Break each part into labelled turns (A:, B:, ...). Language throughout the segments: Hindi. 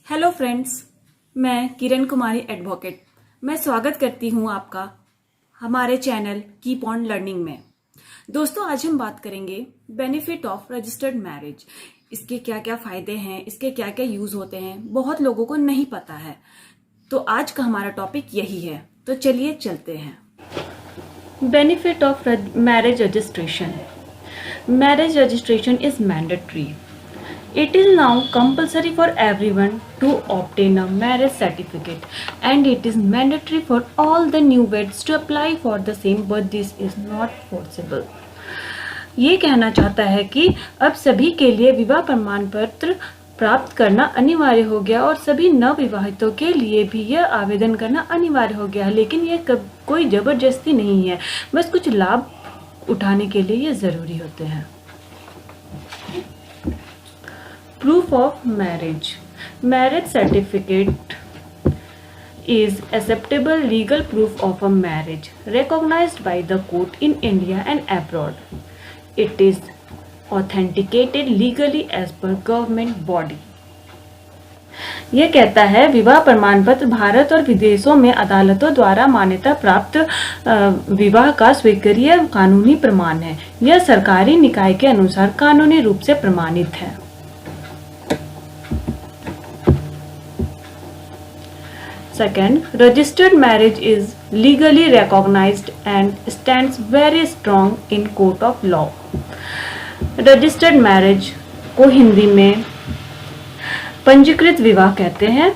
A: हेलो फ्रेंड्स, मैं किरण कुमारी एडवोकेट। मैं स्वागत करती हूं आपका हमारे चैनल कीप ऑन लर्निंग में। दोस्तों, आज हम बात करेंगे बेनिफिट ऑफ रजिस्टर्ड मैरिज। इसके क्या क्या फायदे हैं, इसके क्या क्या यूज होते हैं, बहुत लोगों को नहीं पता है। तो आज का हमारा टॉपिक यही है, तो चलिए चलते हैं। Benefit of marriage registration. Marriage registration is mandatory. It is now compulsory for everyone to obtain a marriage certificate, and it is mandatory for all the newlyweds to apply for the same, but this is not forcible. ये कहना चाहता है कि अब सभी के लिए विवाह प्रमाण पत्र प्राप्त करना अनिवार्य हो गया और सभी नवविवाहितों के लिए भी यह आवेदन करना अनिवार्य हो गया, लेकिन यह कोई जबरदस्ती नहीं है, बस कुछ लाभ उठाने के लिए ये जरूरी होते हैं। Proof of marriage. Marriage certificate is acceptable legal proof of a marriage recognized by the court in India and abroad. It is authenticated legally as per government body. यह कहता है विवाह प्रमाण पत्र भारत और विदेशों में अदालतों द्वारा मान्यता प्राप्त विवाह का स्वीकार्य कानूनी प्रमाण है। यह सरकारी निकाय के अनुसार कानूनी रूप से प्रमाणित है। Second, registered marriage is legally recognized and stands very strong in court of law. Registered marriage को हिंदी में पंजीकृत विवाह कहते हैं।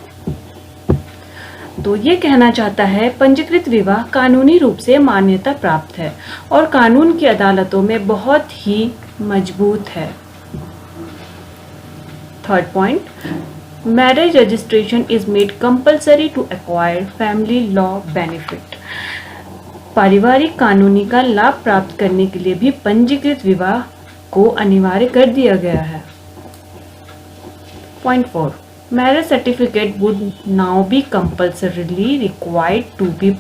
A: तो ये कहना चाहता है पंजीकृत विवाह कानूनी रूप से मान्यता प्राप्त है और कानून की अदालतों में बहुत ही मजबूत है। Third point, Marriage registration is made compulsory to acquire family law benefit. पारिवारिक कानूनी का लाभ प्राप्त करने के लिए भी पंजीकृत विवाह को अनिवार्य कर दिया गया है। Point 4. Marriage certificate would now be compulsorily required to be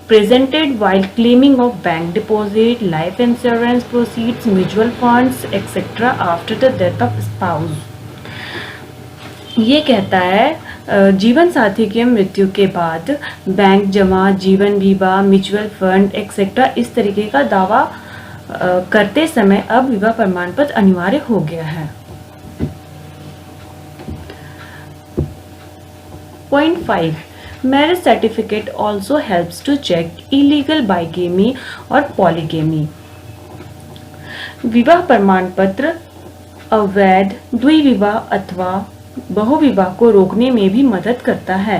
A: presented while claiming of bank deposit, life insurance proceeds, mutual funds, etc. after the death of spouse. ये कहता है जीवन साथी की मृत्यु के बाद बैंक जमा, जीवन बीमा, म्यूचुअल फंड एक्सेट्रा इस तरीके का दावा करते समय अब विवाह प्रमाण पत्र अनिवार्य हो गया है। Point 5. Marriage certificate also helps to check illegal bigamy और पॉलीगेमी। विवाह प्रमाण पत्र अवैध द्विविवाह अथवा बहुविवाह को रोकने में भी मदद करता है।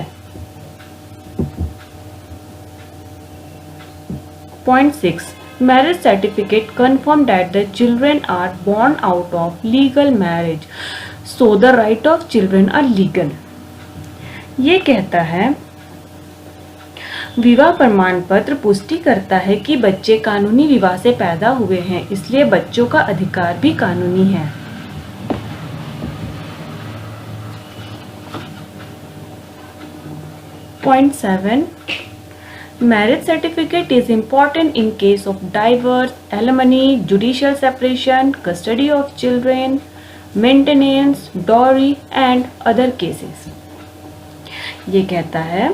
A: Point 6. Marriage certificate confirm that the children are born out of legal marriage, so the right of children are legal. ये कहता है विवाह प्रमाण पत्र पुष्टि करता है कि बच्चे कानूनी विवाह से पैदा हुए हैं, इसलिए बच्चों का अधिकार भी कानूनी है। Point 7. Marriage certificate is important in case of divorce, alimony, judicial separation, custody of children, maintenance, dowry and other cases. ये कहता है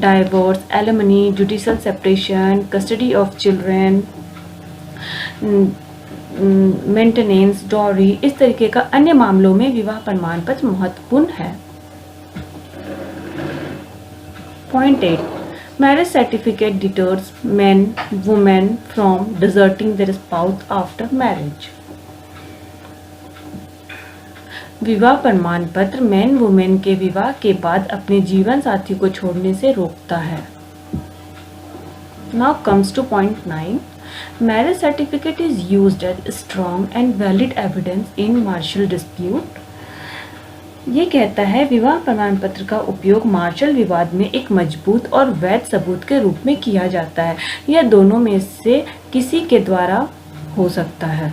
A: divorce, alimony, judicial separation, custody of children, maintenance, dowry इस तरीके का अन्य मामलों में विवाह प्रमाण पत्र महत्वपूर्ण है। Point 8. Marriage certificate deters men, women from deserting their spouse after marriage. विवाह प्रमाण पत्र मैन वुमेन के विवाह के बाद अपने जीवन साथी को छोड़ने से रोकता है। Now comes to point 9. Marriage certificate is used as strong and valid evidence in marital dispute. ये कहता है विवाह प्रमाण पत्र का उपयोग मार्शल विवाद में एक मजबूत और वैध सबूत के रूप में किया जाता है। यह दोनों में से किसी के द्वारा हो सकता है।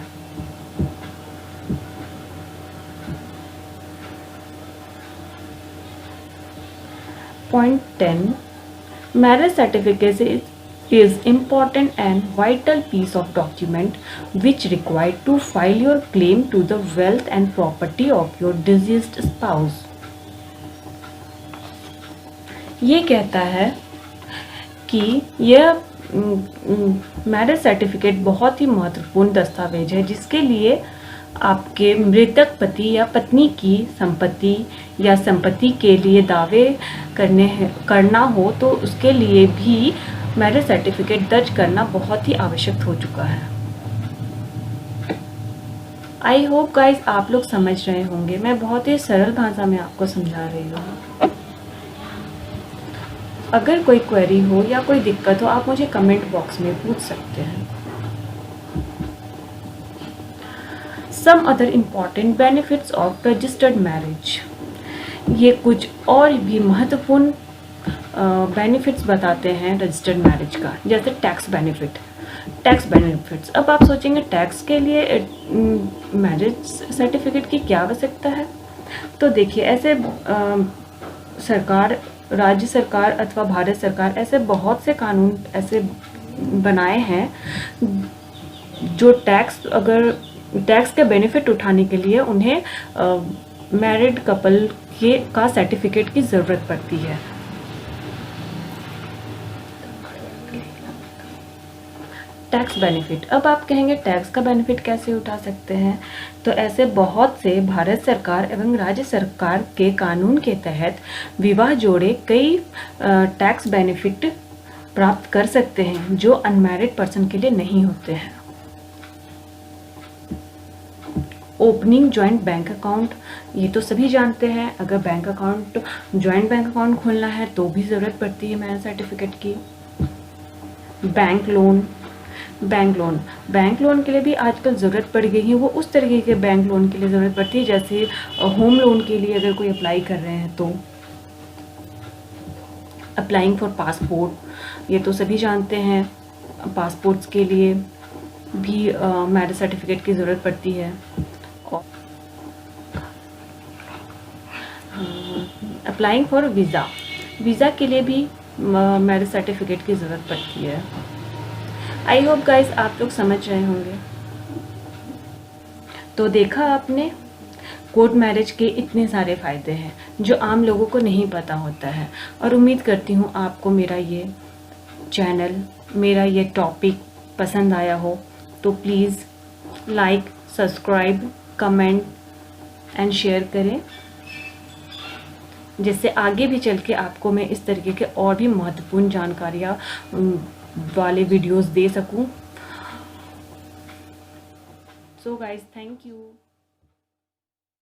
A: Point 10. Marriage certificate is important and vital piece of document which required to file your claim to the wealth and property of your deceased spouse. ये कहता है कि यह मैरिज सर्टिफिकेट बहुत ही महत्वपूर्ण दस्तावेज है जिसके लिए आपके मृतक पति या पत्नी की संपत्ति या संपत्ति के लिए दावे करना हो तो उसके लिए भी मैरिज सर्टिफिकेट दर्ज करना बहुत ही आवश्यक हो चुका है। आई होप गाइस आप लोग समझ रहे होंगे, मैं बहुत ही सरल भाषा में आपको समझा रही हूँ। अगर कोई क्वेरी हो या कोई दिक्कत हो आप मुझे कमेंट बॉक्स में पूछ सकते हैं। Some other important benefits of registered marriage, ये कुछ और भी महत्वपूर्ण बेनिफिट्स बताते हैं रजिस्टर्ड मैरिज का, जैसे टैक्स बेनिफिट्स। अब आप सोचेंगे टैक्स के लिए मैरिज सर्टिफिकेट की क्या आवश्यकता है, तो देखिए ऐसे राज्य सरकार अथवा भारत सरकार ऐसे बहुत से कानून ऐसे बनाए हैं जो टैक्स के बेनिफिट उठाने के लिए उन्हें मैरिड कपल का सर्टिफिकेट की ज़रूरत पड़ती है। टैक्स बेनिफिट, अब आप कहेंगे टैक्स का बेनिफिट कैसे उठा सकते हैं, तो ऐसे बहुत से भारत सरकार एवं राज्य सरकार के कानून के तहत विवाह जोड़े कई टैक्स बेनिफिट प्राप्त कर सकते हैं जो अनमैरिड पर्सन के लिए नहीं होते हैं। ओपनिंग जॉइंट बैंक अकाउंट, ये तो सभी जानते हैं, अगर जॉइंट बैंक अकाउंट खोलना है तो भी ज़रूरत पड़ती है मैरिज सर्टिफिकेट की। बैंक लोन के लिए भी आजकल ज़रूरत पड़ गई है। वो उस तरीके के बैंक लोन के लिए ज़रूरत पड़ती है जैसे होम लोन के लिए अगर कोई अप्लाई कर रहे हैं तो। अप्लाइंग फॉर पासपोर्ट, ये तो सभी जानते हैं, पासपोर्ट्स के लिए भी मैरिज सर्टिफिकेट की ज़रूरत पड़ती है। अप्लाइंग फॉर वीज़ा के लिए भी मैरिज सर्टिफिकेट की ज़रूरत पड़ती है। आई होप गाइस आप लोग समझ रहे होंगे। तो देखा आपने, कोर्ट मैरिज के इतने सारे फ़ायदे हैं जो आम लोगों को नहीं पता होता है, और उम्मीद करती हूँ आपको मेरा ये चैनल, मेरा ये टॉपिक पसंद आया हो। तो please like, subscribe, comment and share करें, जिससे आगे भी चल के आपको मैं इस तरीके के और भी महत्वपूर्ण जानकारियाँ वाले वीडियोस दे सकूं। So guys, thank you.